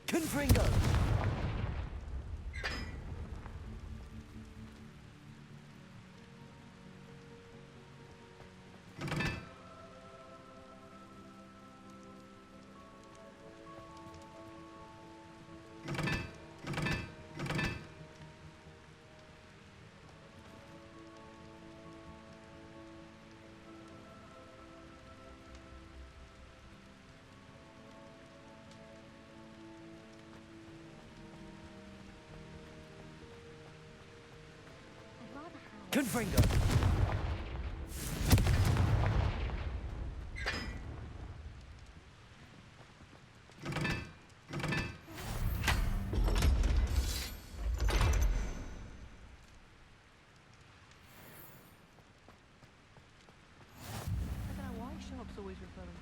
Confringo! Confringo! I don't know why Sharp's always referring to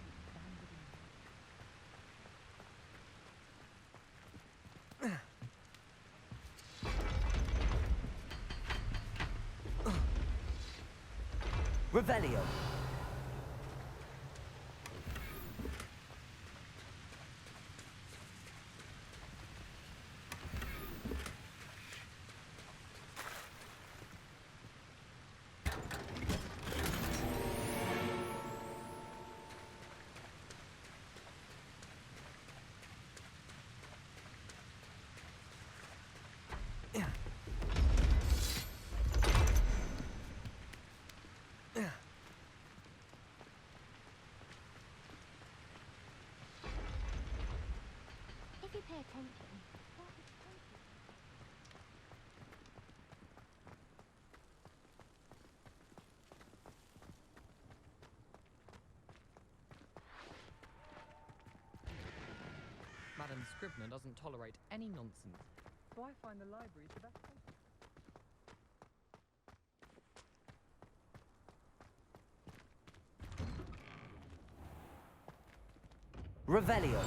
Revelio. If you pay attention, Madam Scribner doesn't tolerate any nonsense, so I find the library the best place. Revelio.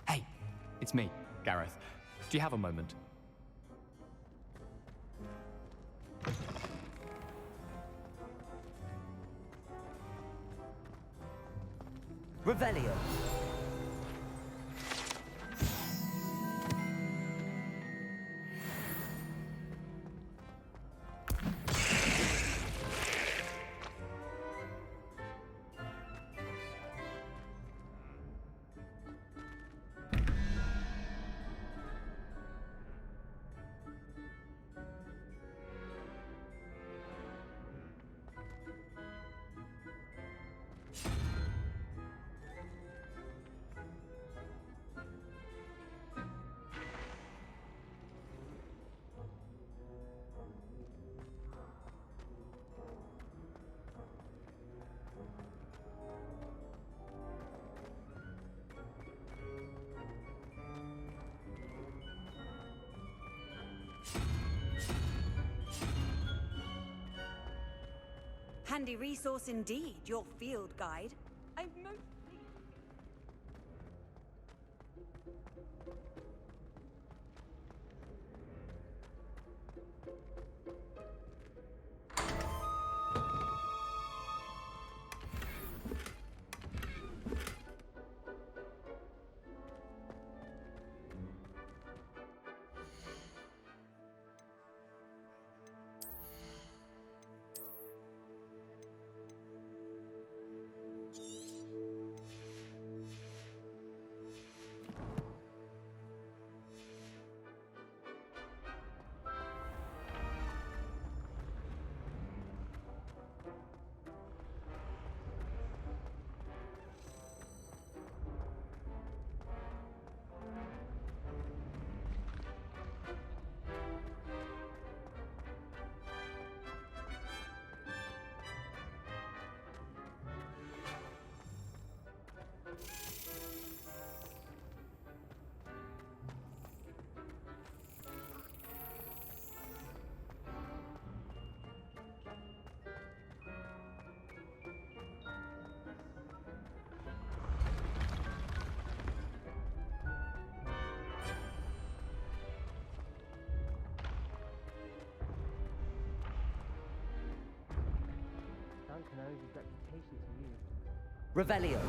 Hey, it's me, Gareth. Do you have a moment? Revelio. Handy resource indeed, your field guide. I'm most Revelio.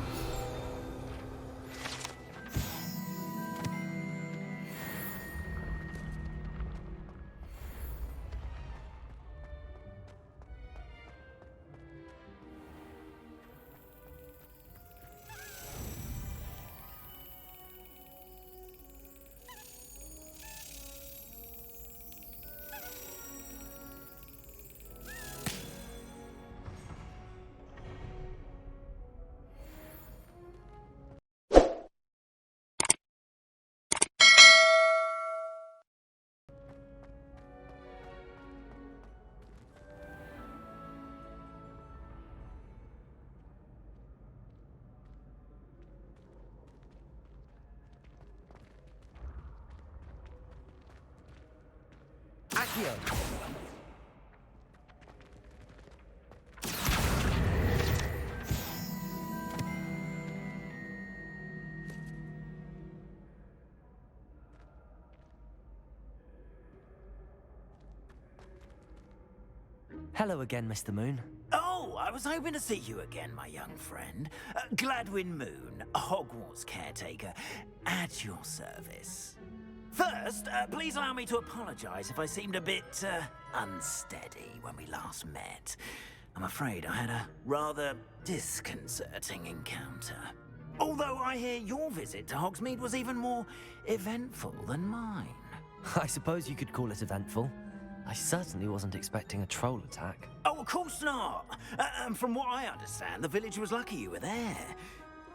Accio. Hello again, Mr. Moon. Oh, I was hoping to see you again, my young friend. Gladwin Moon, Hogwarts caretaker, at your service. First, please allow me to apologize if I seemed a bit, unsteady when we last met. I'm afraid I had a rather disconcerting encounter. Although I hear your visit to Hogsmeade was even more eventful than mine. I suppose you could call it eventful. I certainly wasn't expecting a troll attack. Oh, of course not! And from what I understand, the village was lucky you were there.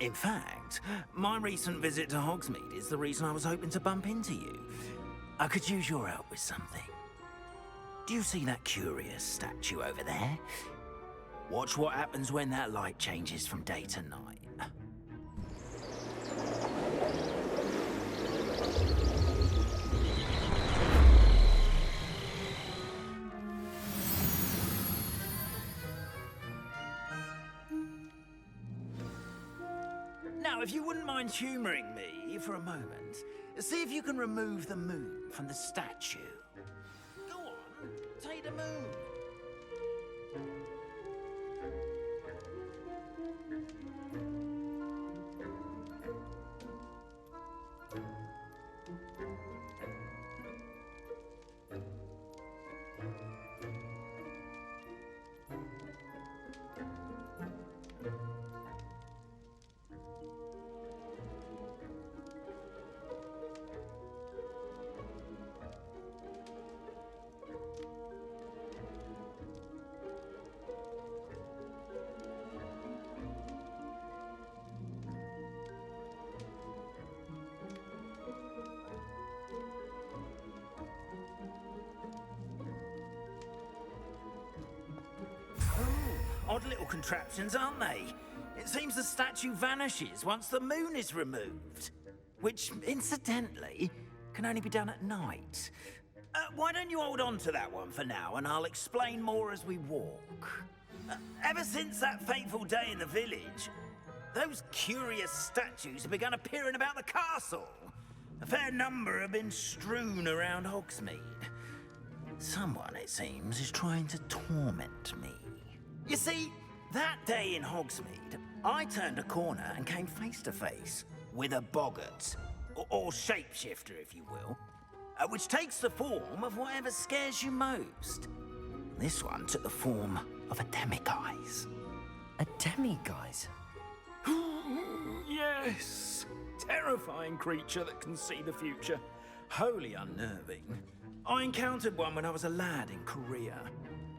In fact, my recent visit to Hogsmeade is the reason I was hoping to bump into you. I could use your help with something. Do you see that curious statue over there? Watch what happens when that light changes from day to night. Now, if you wouldn't mind humoring me for a moment, see if you can remove the moon from the statue. Go on, take the moon. Odd little contraptions, aren't they? It seems the statue vanishes once the moon is removed. Which, incidentally, can only be done at night. Why don't you hold on to that one for now, and I'll explain more as we walk. Ever since that fateful day in the village, those curious statues have begun appearing about the castle. A fair number have been strewn around Hogsmeade. Someone, it seems, is trying to torment me. You see, that day in Hogsmeade, I turned a corner and came face to face with a boggart, or shapeshifter, if you will, which takes the form of whatever scares you most. This one took the form of a demiguise. A demiguise? Yes, terrifying creature that can see the future. Wholly unnerving. I encountered one when I was a lad in Korea.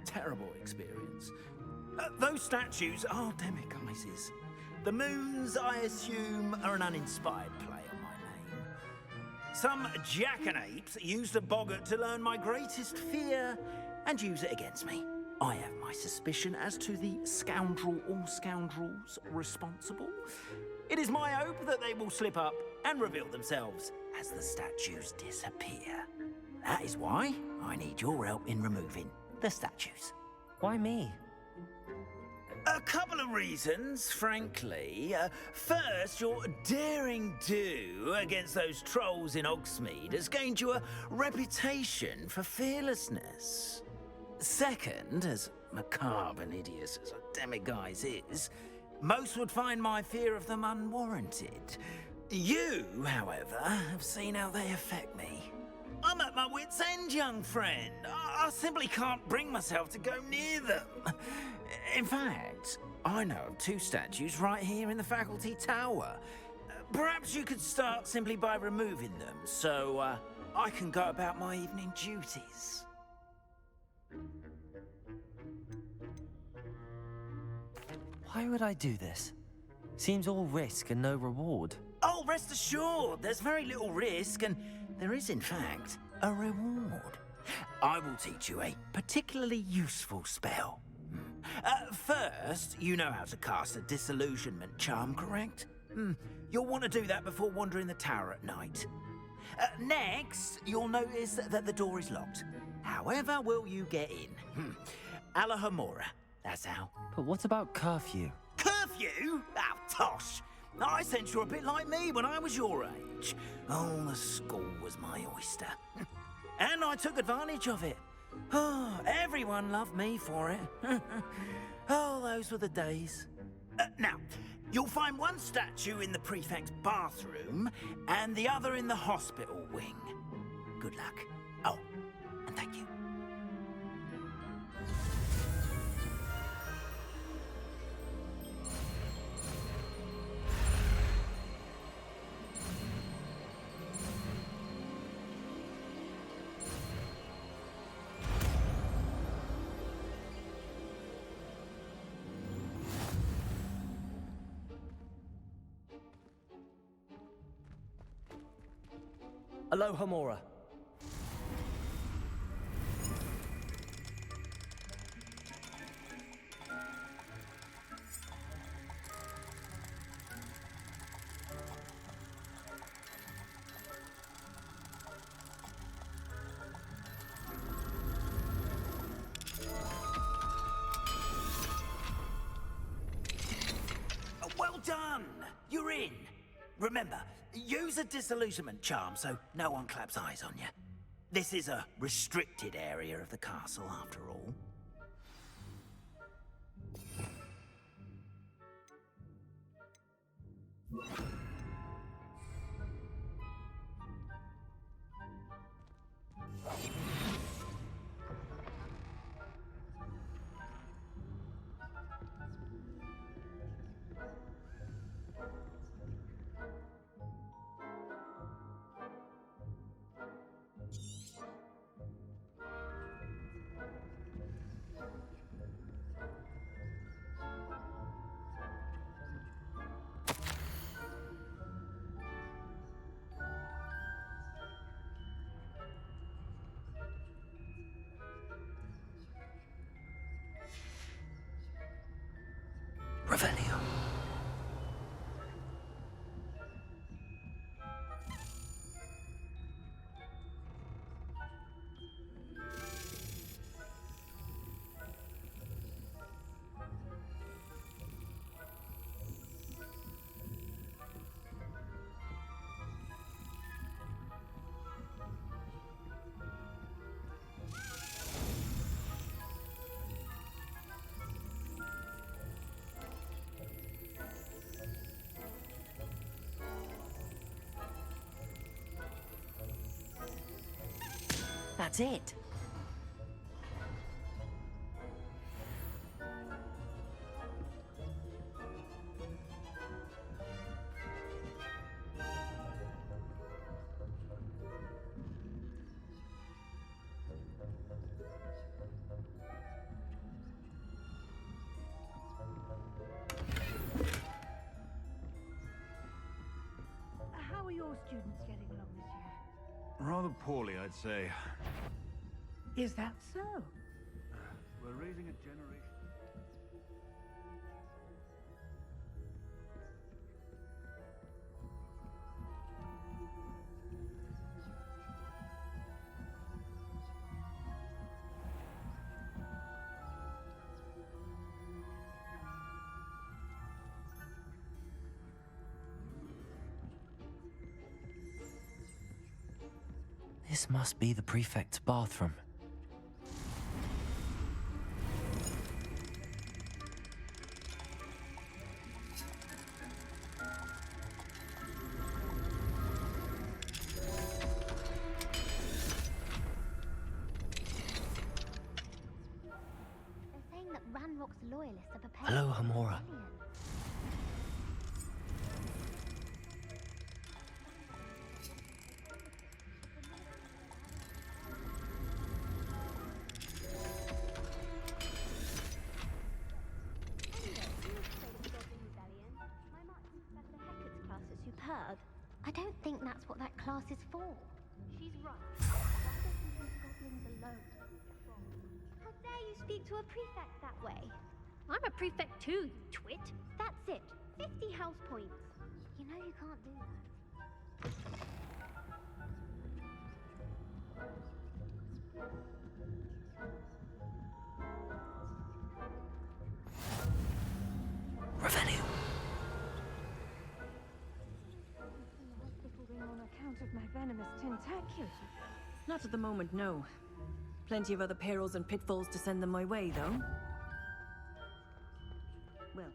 Terrible experience. Those statues are demiguises. The moons, I assume, are an uninspired play on my name. Some jackanapes used a boggart to learn my greatest fear and use it against me. I have my suspicion as to the scoundrel or scoundrels responsible. It is my hope that they will slip up and reveal themselves as the statues disappear. That is why I need your help in removing the statues. Why me? A couple of reasons, frankly. First, your daring do against those trolls in Hogsmeade has gained you a reputation for fearlessness. Second, as macabre and hideous as a demiguise is, Most would find my fear of them unwarranted. You, however, have seen how they affect me. I'm at my wit's end, young friend. I simply can't bring myself to go near them. In fact, I know of 2 statues right here in the faculty tower. Perhaps you could start simply by removing them, so I can go about my evening duties. Why would I do this? Seems all risk and no reward. Oh, rest assured, there's very little risk, and there is, in fact, a reward. I will teach you a particularly useful spell. First, you know how to cast a disillusionment charm, correct? You'll want to do that before wandering the tower at night. Next, you'll notice that the door is locked. However will you get in? Alahomora, that's how. But what about curfew? Curfew? Oh, tosh! I sense you're a bit like me when I was your age. Oh, the school was my oyster. And I took advantage of it. Oh, everyone loved me for it. Oh, those were the days. Now, you'll find one statue in the prefect's bathroom and the other in the hospital wing. Good luck. Oh, and thank you. Alohomora. Well done! You're in. Remember, use a disillusionment charm so no one claps eyes on you. This is a restricted area of the castle, after all. Revelio. That's it. How are your students getting along this year? Rather poorly, I'd say. Is that so? We're raising a generation. This must be the prefect's bathroom. loyalists are prepared. Hello, Hamora. Superb. I don't think that's what that class is for. She's right. Why don't you leave goblins alone? How dare you speak to a prefect that way? I'm a prefect too, you twit. That's it. 50 house points. You know you can't do that. Revenue. On account of my venomous tentacula. Not at the moment, no. Plenty of other perils and pitfalls to send them my way, though. Well.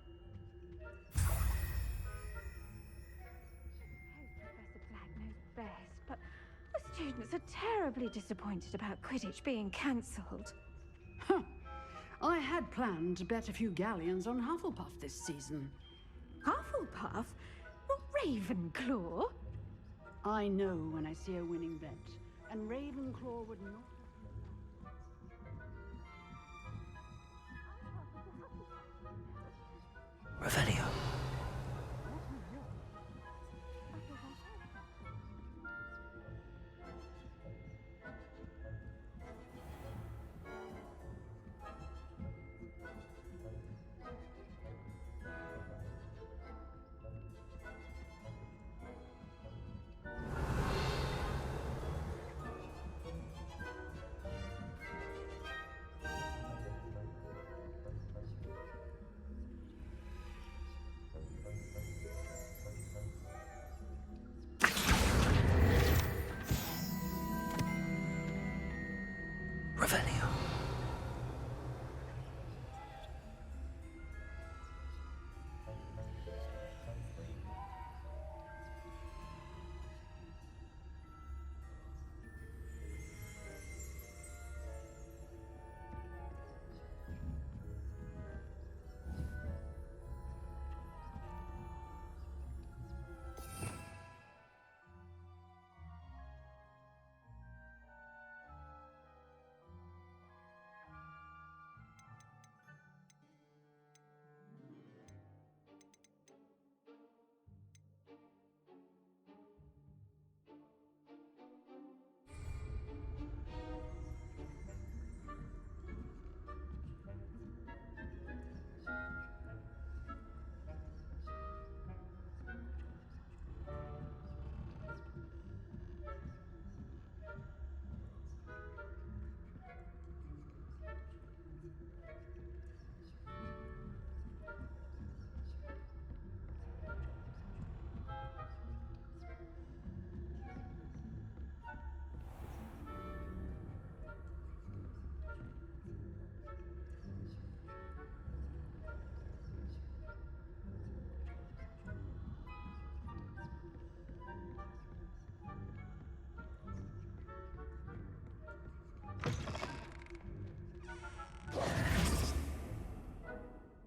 Professor Black knows best, but the students are terribly disappointed about Quidditch being cancelled. Huh. I had planned to bet a few galleons on Hufflepuff this season. Hufflepuff? Not Ravenclaw? I know when I see a winning bet, and Ravenclaw would not. Revelio. Revelio.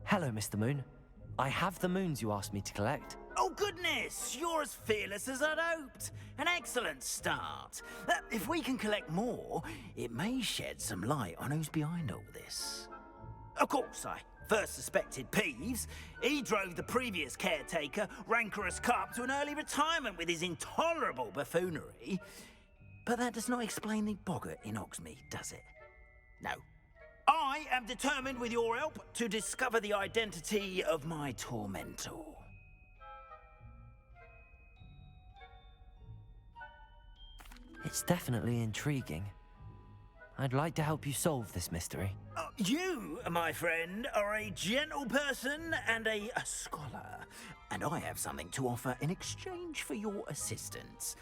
Hello, Mr. Moon. I have the moons you asked me to collect. Oh, goodness! You're as fearless as I'd hoped. An excellent start. If we can collect more, it may shed some light on who's behind all this. Of course, I first suspected Peeves. He drove the previous caretaker, Rancorous Carp, to an early retirement with his intolerable buffoonery. But that does not explain the boggart in Hogsmeade, does it? No. I am determined, with your help, to discover the identity of my tormentor. It's definitely intriguing. I'd like to help you solve this mystery. You, my friend, are a gentle person and a scholar, and I have something to offer in exchange for your assistance.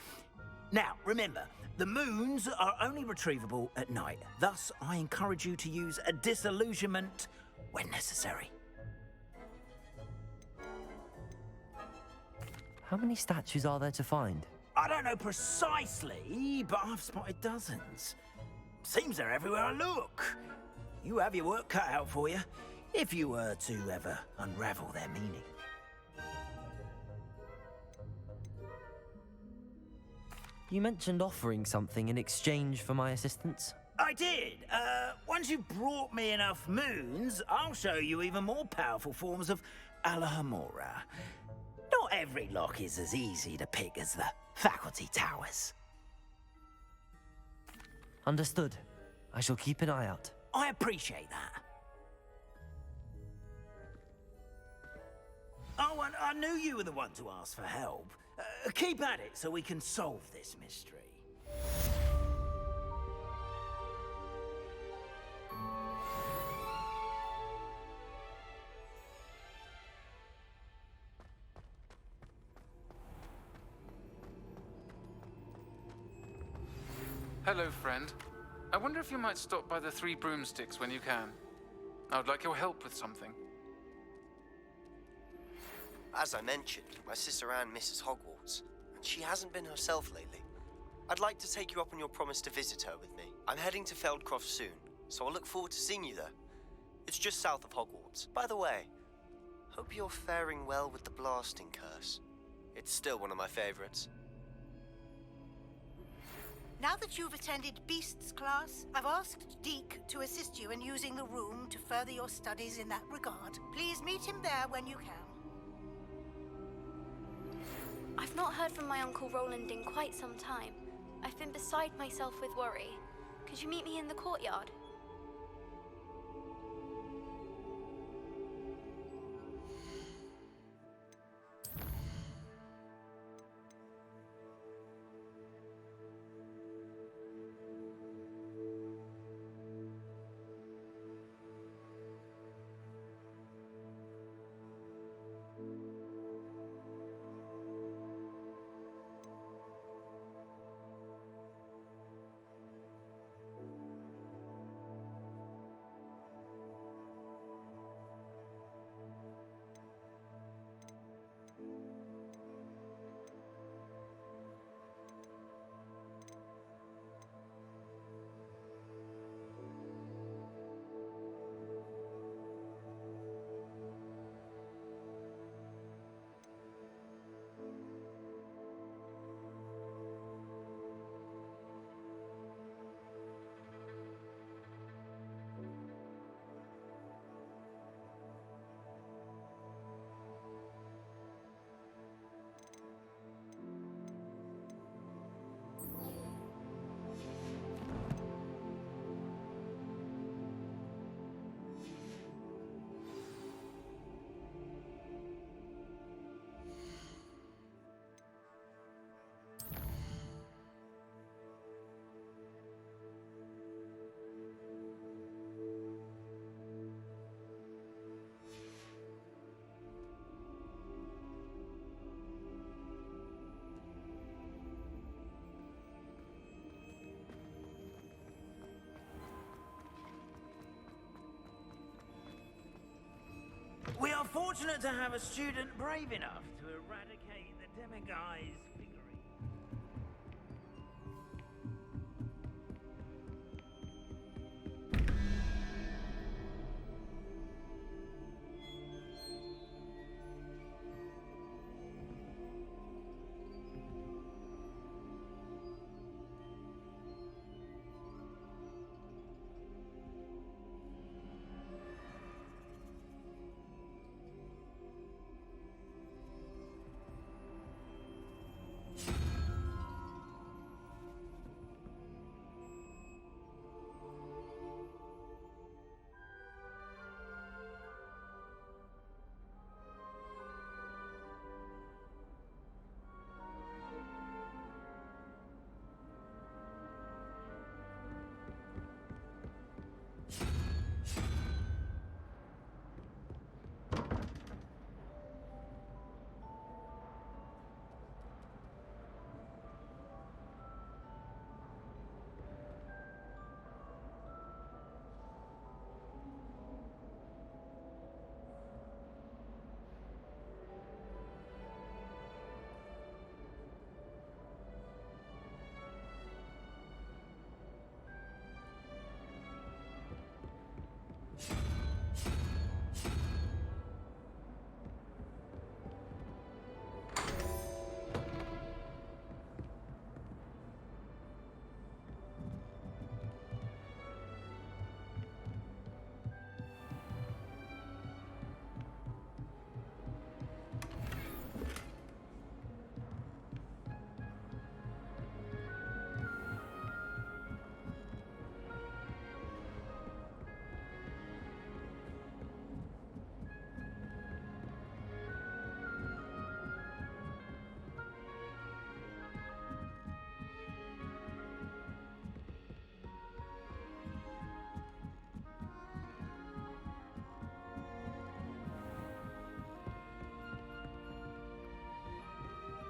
Now, remember, the moons are only retrievable at night. Thus, I encourage you to use a disillusionment when necessary. How many statues are there to find? I don't know precisely, but I've spotted dozens. Seems they're everywhere I look. You have your work cut out for you. if you were to ever unravel their meaning. You mentioned offering something in exchange for my assistance. I did. Once you've brought me enough moons, I'll show you even more powerful forms of Alohomora. Not every lock is as easy to pick as the faculty towers. Understood. I shall keep an eye out. I appreciate that. Oh, and I knew you were the one to ask for help. Keep at it so we can solve this mystery. Hello, friend. I wonder if you might stop by the Three Broomsticks when you can. I would like your help with something. As I mentioned, my sister Anne misses Hogwarts, and she hasn't been herself lately. I'd like to take you up on your promise to visit her with me. I'm heading to Feldcroft soon, so I'll look forward to seeing you there. It's just south of Hogwarts. By the way, hope you're faring well with the blasting curse. It's still one of my favorites. Now that you've attended Beasts class, I've asked Deke to assist you in using the room to further your studies in that regard. Please meet him there when you can. I've not heard from my Uncle Roland in quite some time. I've been beside myself with worry. Could you meet me in the courtyard? We are fortunate to have a student brave enough to eradicate the Demiguy's figurine.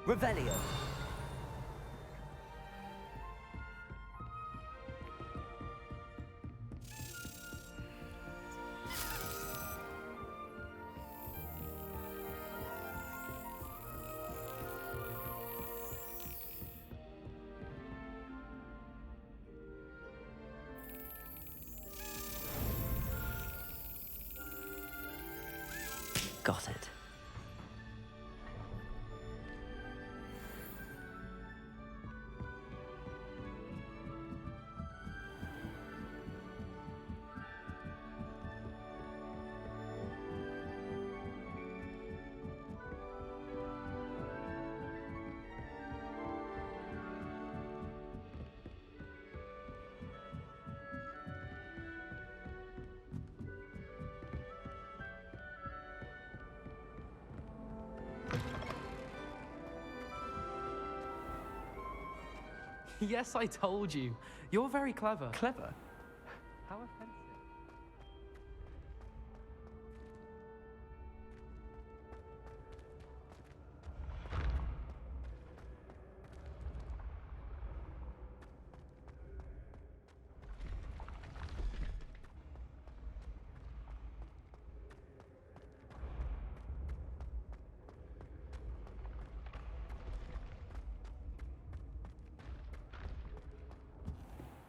Revelio. Got it. Yes, I told you. You're very clever. Clever? How offensive.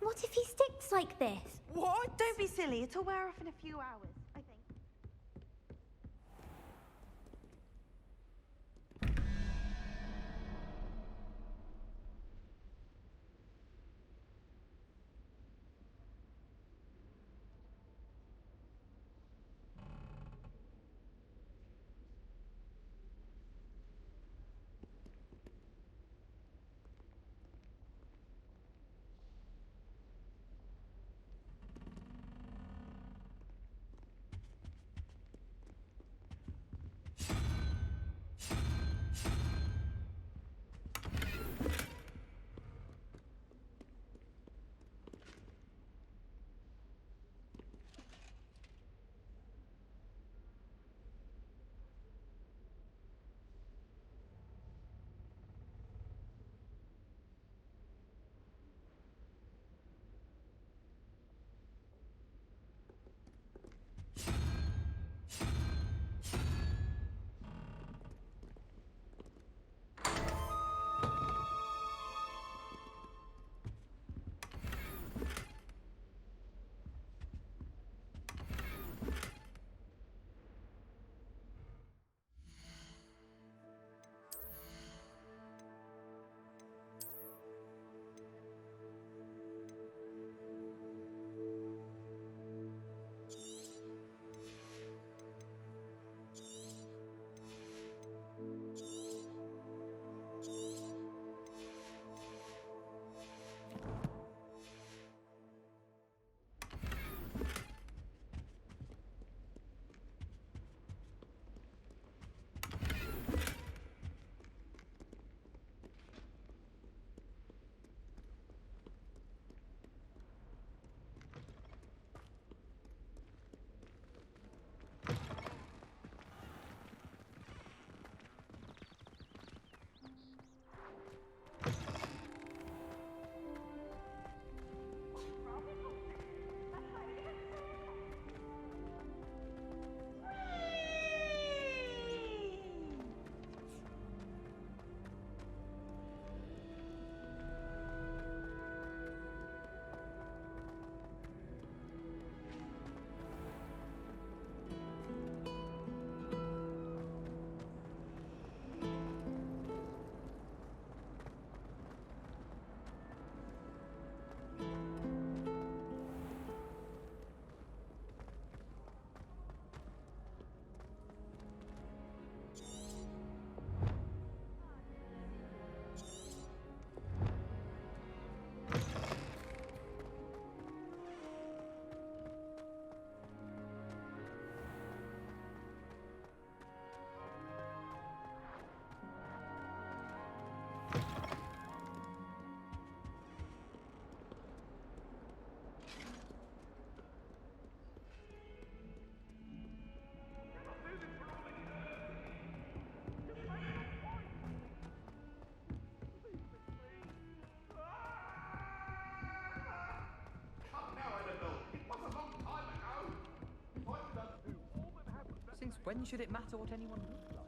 What if he sticks like this? What? Don't be silly. It'll wear off in a few hours, I think. When should it matter what anyone looks like?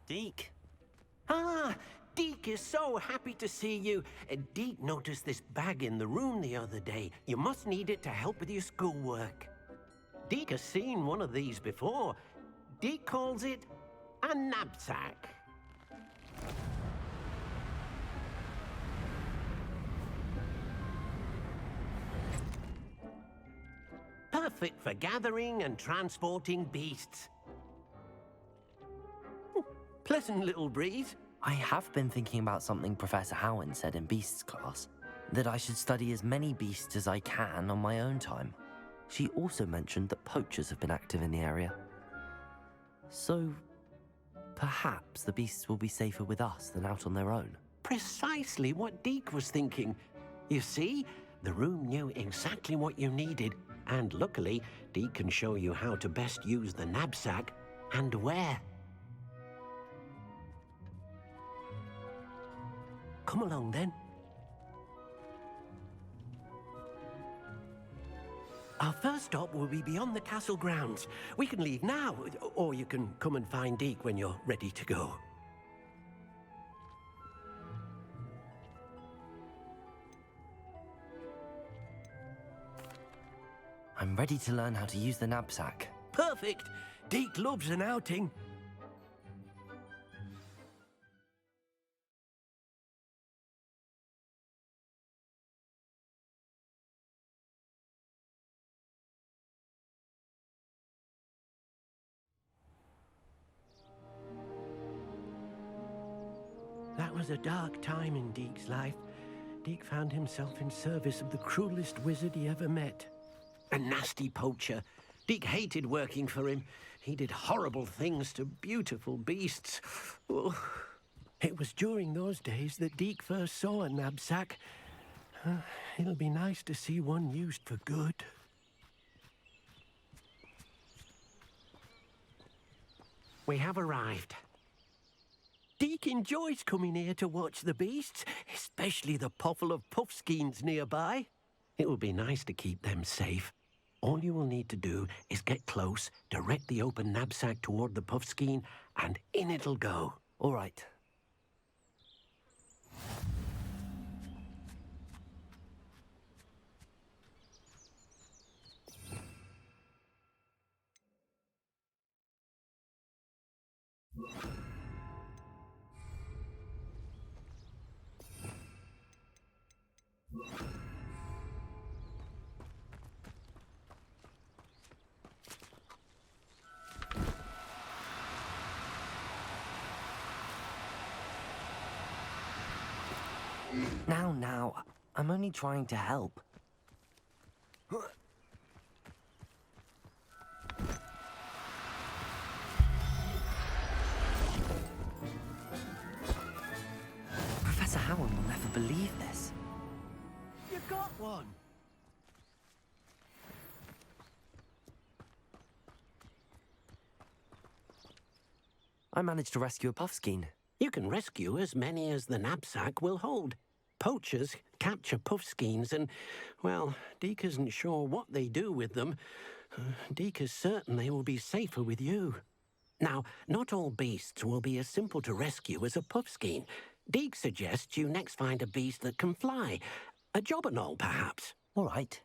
Deke. Ah, Deke is so happy to see you. Deke noticed this bag in the room the other day. You must need it to help with your schoolwork. Deke has seen one of these before. Deke calls it a knapsack. Perfect for gathering and transporting beasts. Pleasant little breeze. I have been thinking about something Professor Howard said in Beasts class, that I should study as many beasts as I can on my own time. She also mentioned that poachers have been active in the area. So, perhaps the beasts will be safer with us than out on their own. Precisely what Deke was thinking. You see, the room knew exactly what you needed, and luckily, Deke can show you how to best use the knapsack and where. Come along, then. Our first stop will be beyond the castle grounds. We can leave now, or you can come and find Deke when you're ready to go. I'm ready to learn how to use the knapsack. Perfect! Deke loves an outing. That was a dark time in Deke's life. Deke found himself in service of the cruelest wizard he ever met. A nasty poacher. Deke hated working for him. He did horrible things to beautiful beasts. Oh. It was during those days that Deke first saw a knapsack. It'll be nice to see one used for good. We have arrived. Deke enjoys coming here to watch the beasts, especially the poffle of puffskeins nearby. It will be nice to keep them safe. All you will need to do is get close, direct the open knapsack toward the puffskein, and in it'll go. All right. Now, I'm only trying to help. Professor Howard will never believe this. You got one! I managed to rescue a puffskein. You can rescue as many as the knapsack will hold. Poachers capture puffskeins and, well, Deke isn't sure what they do with them. Deke is certain they will be safer with you. Now, not all beasts will be as simple to rescue as a puffskein. Deke suggests you next find a beast that can fly. A jobberknoll, perhaps. All right.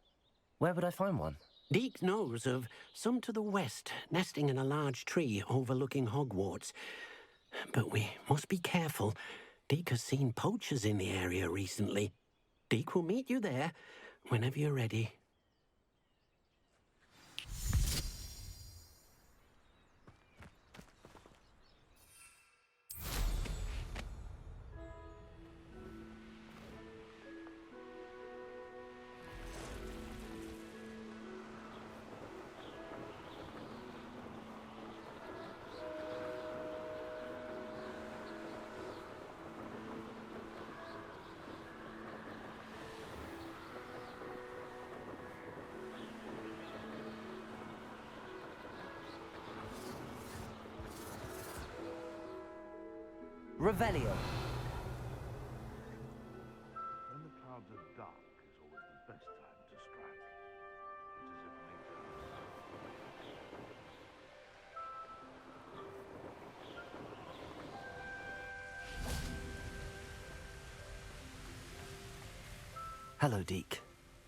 Where would I find one? Deke knows of some to the west, nesting in a large tree overlooking Hogwarts. But we must be careful. Deke has seen poachers in the area recently. Deke will meet you there whenever you're ready. Revelio. When the clouds are dark is always the best time to strike. It's as if Hello, Deke.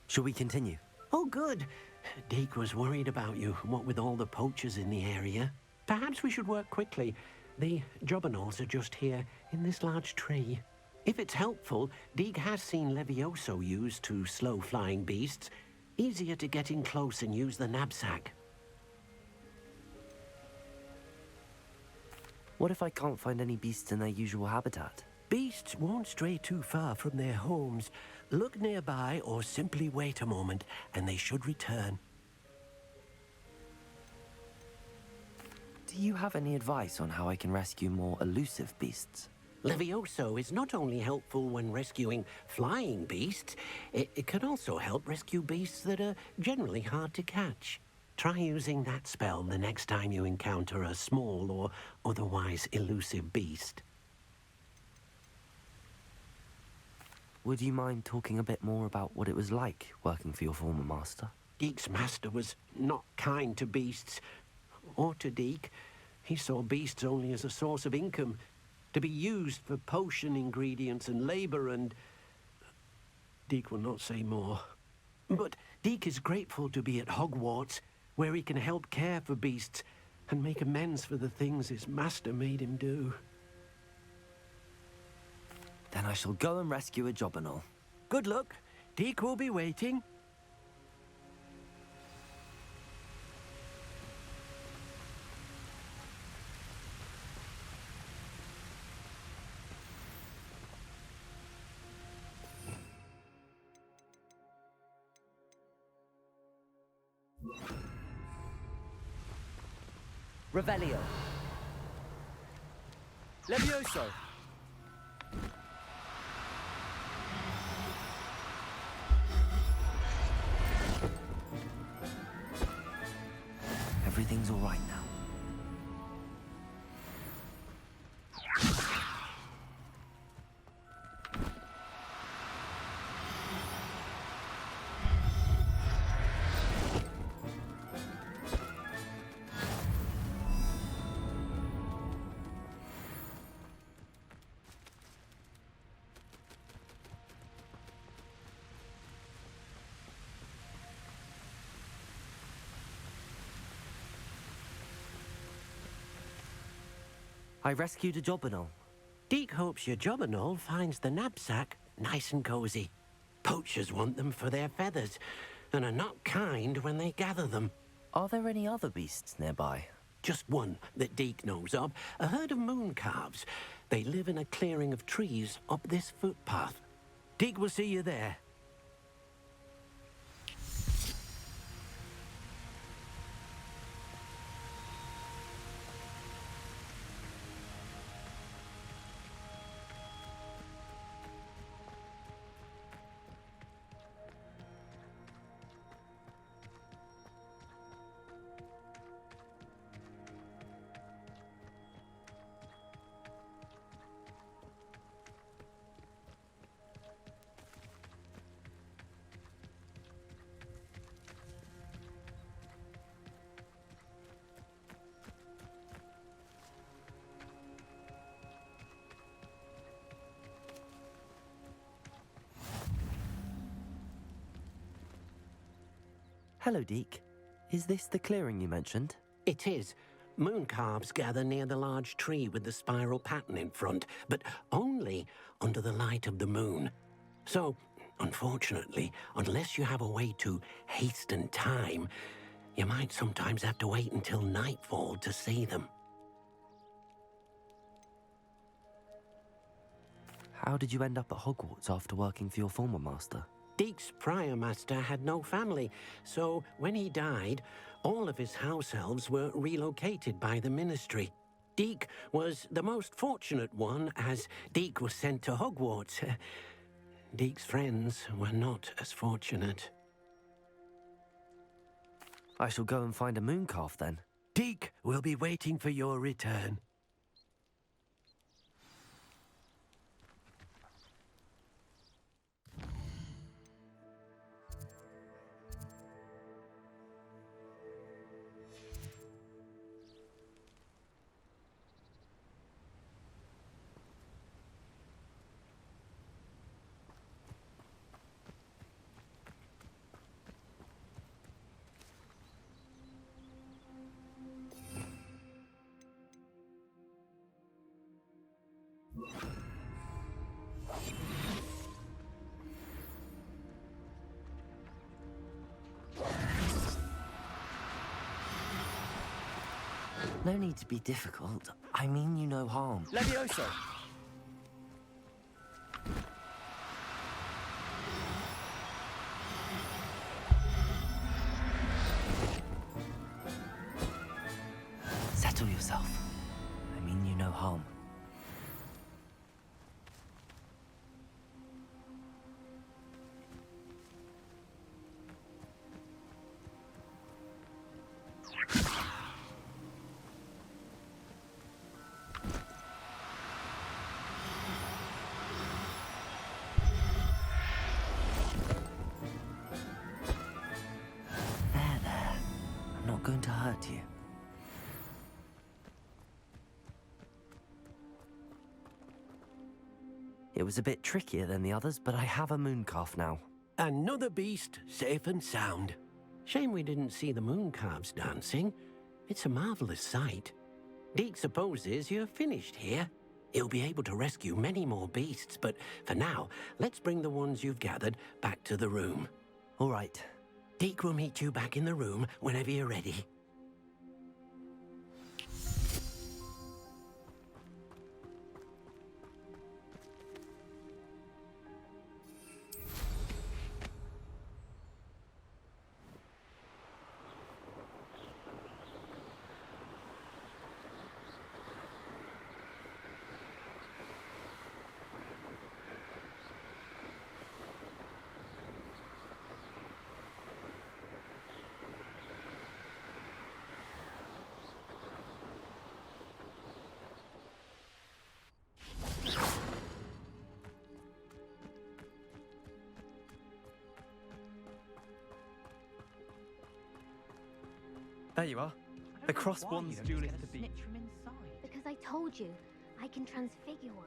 Shall we continue? Oh, good. Deke was worried about you, what with all the poachers in the area. Perhaps we should work quickly. The jobberknolls are just here, in this large tree. If it's helpful, Deke has seen Levioso used to slow flying beasts. Easier to get in close and use the Nab-Sack. What if I can't find any beasts in their usual habitat? Beasts won't stray too far from their homes. Look nearby or simply wait a moment, and they should return. Do you have any advice on how I can rescue more elusive beasts? Levioso is not only helpful when rescuing flying beasts, it can also help rescue beasts that are generally hard to catch. Try using that spell the next time you encounter a small or otherwise elusive beast. Would you mind talking a bit more about what it was like working for your former master? Deke's master was not kind to beasts, or to Deke. He saw beasts only as a source of income, to be used for potion ingredients and labor, and Deke will not say more. But Deke is grateful to be at Hogwarts, where he can help care for beasts and make amends for the things his master made him do. Then I shall go and rescue a jobberknoll. Good luck. Deke will be waiting. Revelio. Levioso. Everything's all right now. I rescued a jobberknoll. Deke hopes your jobberknoll finds the Nab-Sack nice and cozy. Poachers want them for their feathers, and are not kind when they gather them. Are there any other beasts nearby? Just one that Deke knows of, a herd of moon calves. They live in a clearing of trees up this footpath. Deke will see you there. Hello, Deke. Is this the clearing you mentioned? It is. Moon calves gather near the large tree with the spiral pattern in front, but only under the light of the moon. So, unfortunately, unless you have a way to hasten time, you might sometimes have to wait until nightfall to see them. How did you end up at Hogwarts after working for your former master? Deke's prior master had no family, so when he died, all of his house elves were relocated by the ministry. Deke was the most fortunate one, as Deke was sent to Hogwarts. Deke's friends were not as fortunate. I shall go and find a moon calf then. Deke will be waiting for your return. No need to be difficult. I mean you no harm. Levioso! Settle yourself. I mean you no harm. There. I'm not going to hurt you. It was a bit trickier than the others, but I have a mooncalf now. Another beast, safe and sound. Shame we didn't see the mooncalves dancing. It's a marvelous sight. Deke supposes you're finished here. He'll be able to rescue many more beasts, but for now, let's bring the ones you've gathered back to the room. All right. Deke will meet you back in the room whenever you're ready. There you are. The crossbones duelist to beat. Because I told you, I can transfigure one.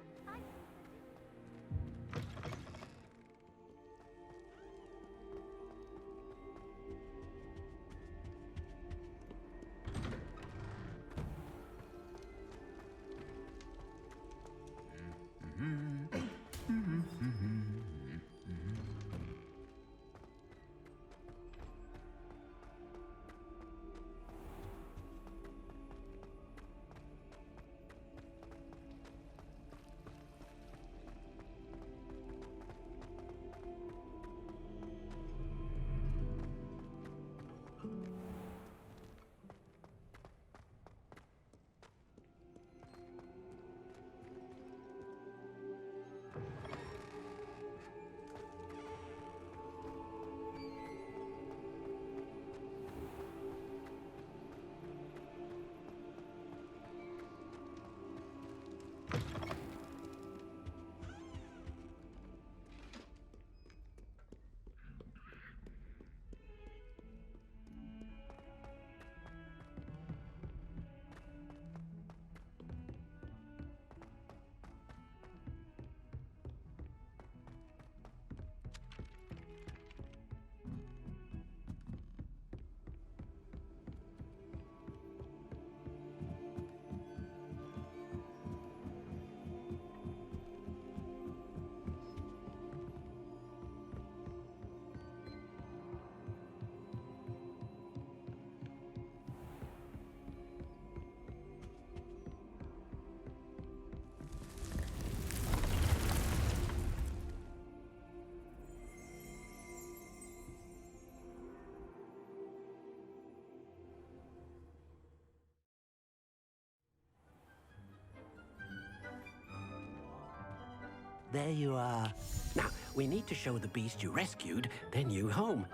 There you are. Now, we need to show the beast you rescued their new home.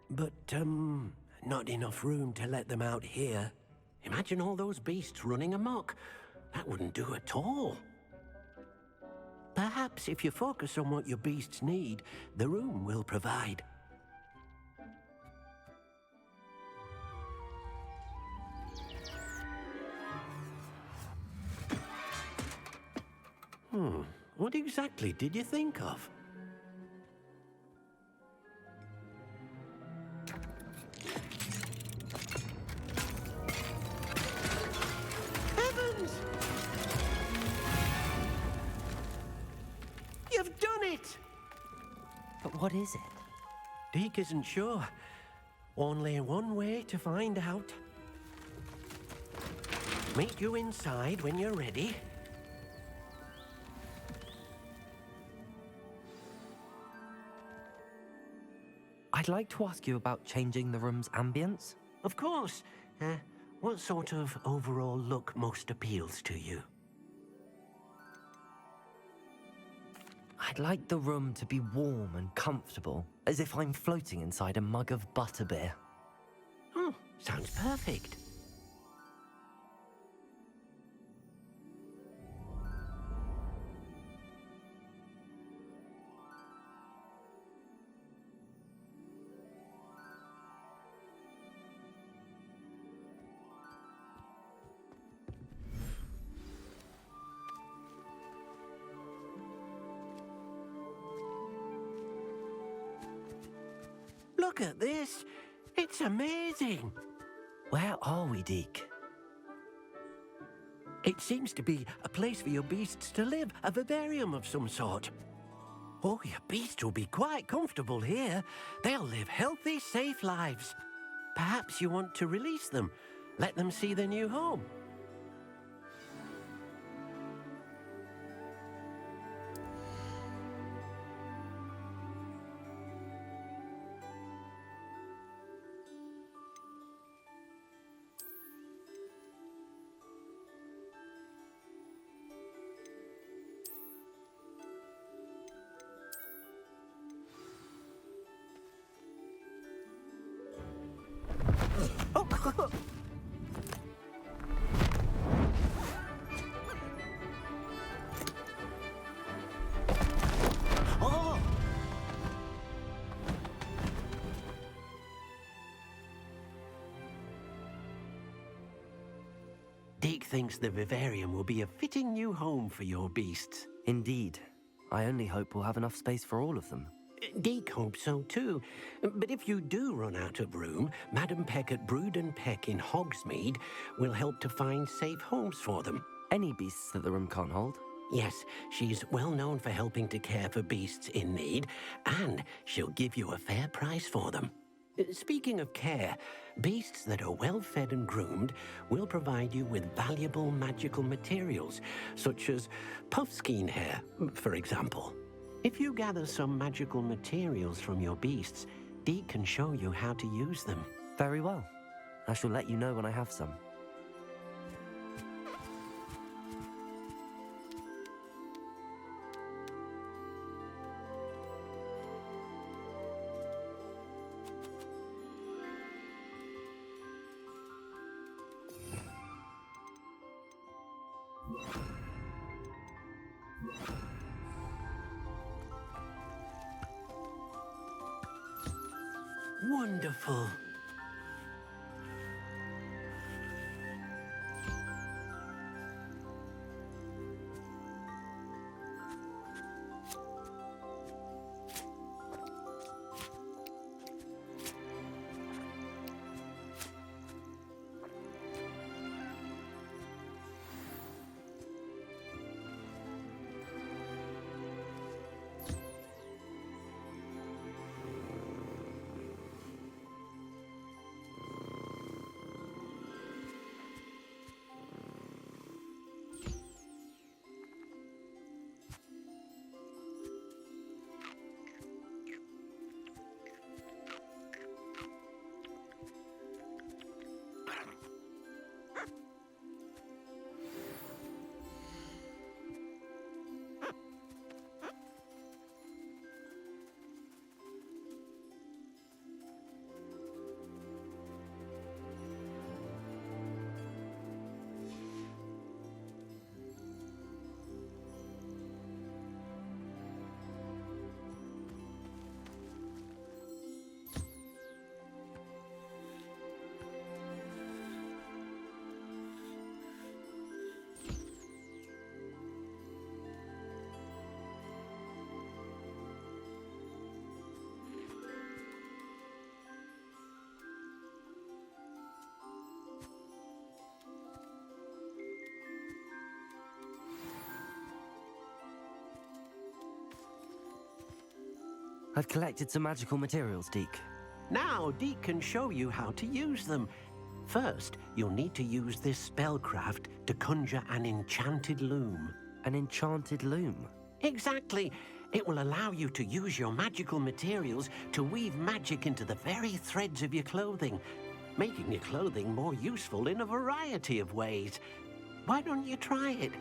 But, not enough room to let them out here. Imagine all those beasts running amok. That wouldn't do at all. Perhaps if you focus on what your beasts need, the room will provide. What exactly did you think of? Heavens! You've done it! But what is it? Deke isn't sure. Only one way to find out. Meet you inside when you're ready. I'd like to ask you about changing the room's ambience. Of course. What sort of overall look most appeals to you? I'd like the room to be warm and comfortable, as if I'm floating inside a mug of butterbeer. Oh, sounds perfect. Look at this. It's amazing. Where are we, Deke? It seems to be a place for your beasts to live, a vivarium of some sort. Oh, your beasts will be quite comfortable here. They'll live healthy, safe lives. Perhaps you want to release them, let them see their new home. Deke thinks the vivarium will be a fitting new home for your beasts. Indeed. I only hope we'll have enough space for all of them. Deke hopes so too. But if you do run out of room, Madam Peck at Brood and Peck in Hogsmeade will help to find safe homes for them. Any beasts that the room can't hold? Yes, she's well known for helping to care for beasts in need, and she'll give you a fair price for them. Speaking of care, beasts that are well fed and groomed will provide you with valuable magical materials, such as puffskein hair, for example. If you gather some magical materials from your beasts, Deke can show you how to use them. Very well. I shall let you know when I have some. Wonderful. I've collected some magical materials, Deke. Now Deke can show you how to use them. First, you'll need to use this spellcraft to conjure an enchanted loom. An enchanted loom? Exactly. It will allow you to use your magical materials to weave magic into the very threads of your clothing, making your clothing more useful in a variety of ways. Why don't you try it?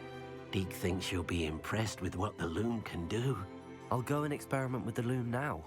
Deke thinks you'll be impressed with what the loom can do. I'll go and experiment with the loom now.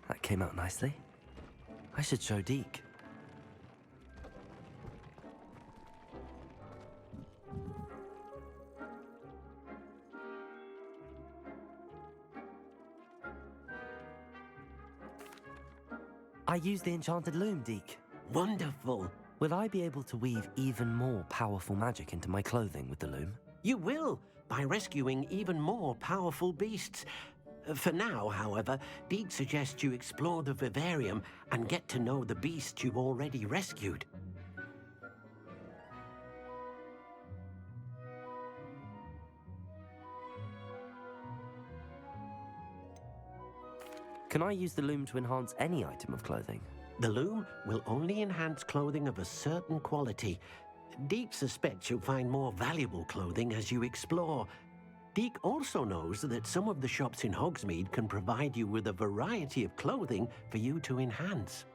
That came out nicely. I should show Deke. I used the enchanted loom, Deke. Wonderful. Will I be able to weave even more powerful magic into my clothing with the loom? You will, by rescuing even more powerful beasts. For now, however, Deke suggests you explore the vivarium and get to know the beasts you've already rescued. Can I use the loom to enhance any item of clothing? The loom will only enhance clothing of a certain quality. Deke suspects you'll find more valuable clothing as you explore. Deke also knows that some of the shops in Hogsmeade can provide you with a variety of clothing for you to enhance.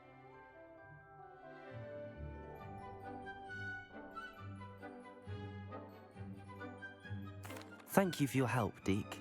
Thank you for your help, Deke.